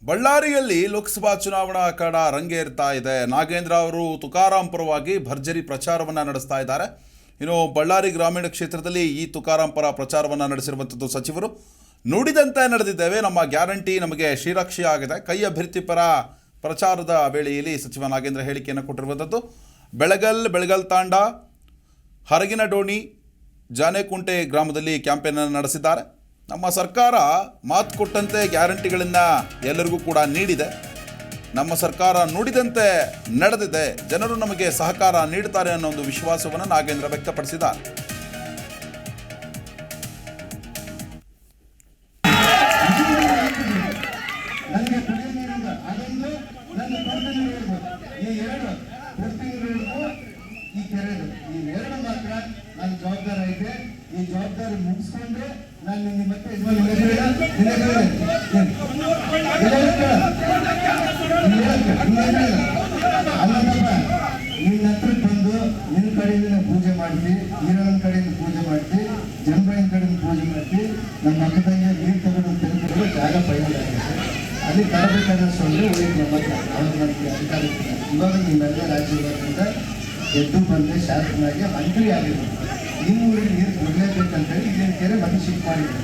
ಬಳ್ಳಾರಿಯಲ್ಲಿ ಲೋಕಸಭಾ ಚುನಾವಣಾ ಅಖಾಡ ರಂಗೇರ್ತಾ ಇದೆ. ನಾಗೇಂದ್ರ ಅವರು ತುಕಾರಾಂ ಪರವಾಗಿ ಭರ್ಜರಿ ಪ್ರಚಾರವನ್ನು ನಡೆಸ್ತಾ ಇದ್ದಾರೆ. ಇನ್ನು ಬಳ್ಳಾರಿ ಗ್ರಾಮೀಣ ಕ್ಷೇತ್ರದಲ್ಲಿ ಈ ತುಕಾರಾಂ ಪರ ಪ್ರಚಾರವನ್ನು ನಡೆಸಿರುವಂಥದ್ದು ಸಚಿವರು ನುಡಿದಂತೆ ನಡೆದಿದ್ದೇವೆ, ನಮ್ಮ ಗ್ಯಾರಂಟಿ ನಮಗೆ ಶ್ರೀರಕ್ಷೆ ಆಗಿದೆ. ಕೈ ಅಭ್ಯರ್ಥಿ ಪರ ಪ್ರಚಾರದ ವೇಳೆಯಲ್ಲಿ ಸಚಿವ ನಾಗೇಂದ್ರ ಹೇಳಿಕೆಯನ್ನು ಕೊಟ್ಟಿರುವಂಥದ್ದು. ಬೆಳಗಲ್ ತಾಂಡ, ಹರಗಿನಡೋಣಿ, ಜಾನೆಕುಂಟೆ ಗ್ರಾಮದಲ್ಲಿ ಕ್ಯಾಂಪೇನನ್ನು ನಡೆಸಿದ್ದಾರೆ. ನಮ್ಮ ಸರ್ಕಾರ ಮಾತು ಕೊಟ್ಟಂತೆ ಗ್ಯಾರಂಟಿಗಳನ್ನು ಎಲ್ಲರಿಗೂ ಕೂಡ ನೀಡಿದೆ. ನಮ್ಮ ಸರ್ಕಾರ ನುಡಿದಂತೆ ನಡೆದಿದೆ. ಜನರು ನಮಗೆ ಸಹಕಾರ ನೀಡುತ್ತಾರೆ ಅನ್ನೋ ಒಂದು ವಿಶ್ವಾಸವನ್ನು ನಾಗೇಂದ್ರ ವ್ಯಕ್ತಪಡಿಸಿದ್ದಾರೆ. ನನ್ನ ಜವಾಬ್ದಾರಿ ಐತೆ. ಈ ಜವಾಬ್ದಾರಿ ಮುಗಿಸ್ಕೊಂಡ್ರೆ ನಾನು ನಿಮಗೆ ಮತ್ತೆ ಅಲ್ಲದಪ್ಪ, ನಿನ್ನ ಹತ್ರ ಬಂದು ನಿನ್ನ ಕಡೆಯಿಂದ ಪೂಜೆ ಮಾಡ್ತಿ, ಈರಣ್ಣನ ಕಡೆಯಿಂದ ಪೂಜೆ ಮಾಡ್ತಿ, ಜನಬೈನ ಕಡೆಯಿಂದ ಪೂಜೆ ಮಾಡ್ತಿ. ನಮ್ಮ ಮಕ್ಕಳಿಗೆ ನೀರು ತಗೊಂಡು ತೆಗೆದುಕೊಂಡು ಜಾಗ ಪೈಲಾಗುತ್ತೆ. ಅಲ್ಲಿ ತರಬೇಕಾದಷ್ಟು ಅಂದರೆ ಹೋಯ್ತು ನಮ್ಮ ಹತ್ರ. ಅವ್ರು ನನಗೆ ಅಧಿಕಾರ ಇವಾಗ ನಿಮ್ಮೆಲ್ಲ ರಾಜ್ಯದಿಂದ ಎದ್ದು ಬಂದೆ ಶಾಸಕನಾಗಿ ಮಂತ್ರಿ ಆಗಿರೋದು. ಈ ಊರಿಗೆ ನೀರು ಕೊಡಲೇಬೇಕಂತೇಳಿ ಇಲ್ಲಿನ ಕೆರೆ ಮತ್ತೆ ಶಿಫ್ಟ್ ಮಾಡಿದ್ರು.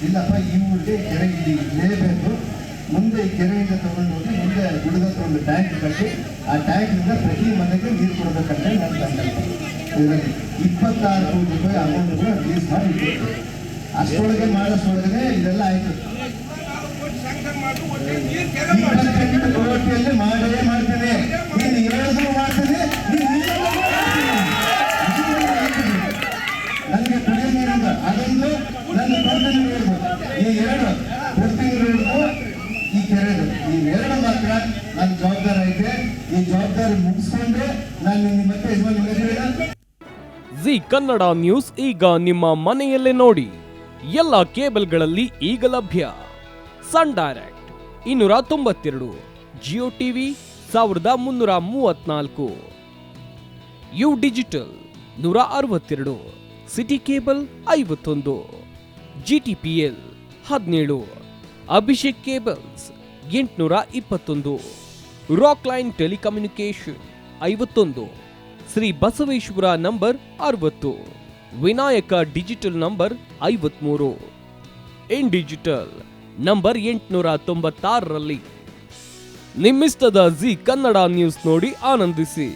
ಇಲ್ಲಪ್ಪ, ಈ ಊರಿಗೆ ಕೆರೆ ಇಲ್ಲಿ ಇರಲೇಬೇಕು. ಮುಂದೆ ಈ ಕೆರೆಯಿಂದ ತಗೊಂಡು ಹೋಗಿ ಮುಂದೆ ಗುಡದ ಒಂದು ಟ್ಯಾಂಕ್ ಕಟ್ಟಿ ಆ ಟ್ಯಾಂಕ್ನಿಂದ ಪ್ರತಿ ಮನೆಗೆ ನೀರು ಕೊಡಬೇಕಂತ ನನ್ನ ಸಂಕಲ್ಪ. ಇದರಲ್ಲಿ 26 ಕೋಟಿ ರೂಪಾಯಿ ಅಮೌಂಟ್ ಕೂಡ ರಿಲೀಸ್ ಮಾಡಿ ಅಷ್ಟೊಳಗೆ ಮಾಡೋಷ್ಟೊಳಗೆ ಇದೆಲ್ಲ ಆಯಿತು. 28 ಕೋಟಿಯಲ್ಲಿ ಮಾಡೇ ಮಾಡ್ತೇನೆ, ನೀನು ಹೇಳೋದು ಮಾಡ್ತೇನೆ. ನನಗೆ ಕುಡಿಯೋ ನೀರಿಂದ ಅದೊಂದು ನನ್ನ ಕೊಡ್ತೀನಿ ನೀರು, ಈ ಎರಡು ಕೊಡ್ತೀನಿ ನೀರು, ಈ ಕೆರೆದು, ಇವೆರಡು ಮಾತ್ರ ನನ್ನ ಜವಾಬ್ದಾರಿ ಐತೆ. ಈ ಜವಾಬ್ದಾರಿ ಮುಗಿಸ್ಕೊಂಡ್ರೆ ನಾನು ನಿಮಗೆ ಮತ್ತೆ ಯಜಮಾನ. ಜಿ ಕನ್ನಡ ನ್ಯೂಸ್ ಈಗ ನಿಮ್ಮ ಮನೆಯಲ್ಲೇ ನೋಡಿ. ಎಲ್ಲ ಕೇಬಲ್ಗಳಲ್ಲಿ ಈಗ ಲಭ್ಯ. Sun Direct 292, Jio TV 1334, U digital 162, city cable 51, GTPL 17, Abhishek cables 821, rock line telecommunication 51, Shri Basaveshwara number 60, Vinayaka digital number 53, in digital number 896ರಲ್ಲಿ. ನಿಮ್ಮಿಸ್ತದ ಜಿ ಕನ್ನಡ ನ್ಯೂಸ್ ನೋಡಿ ಆನಂದಿಸಿ.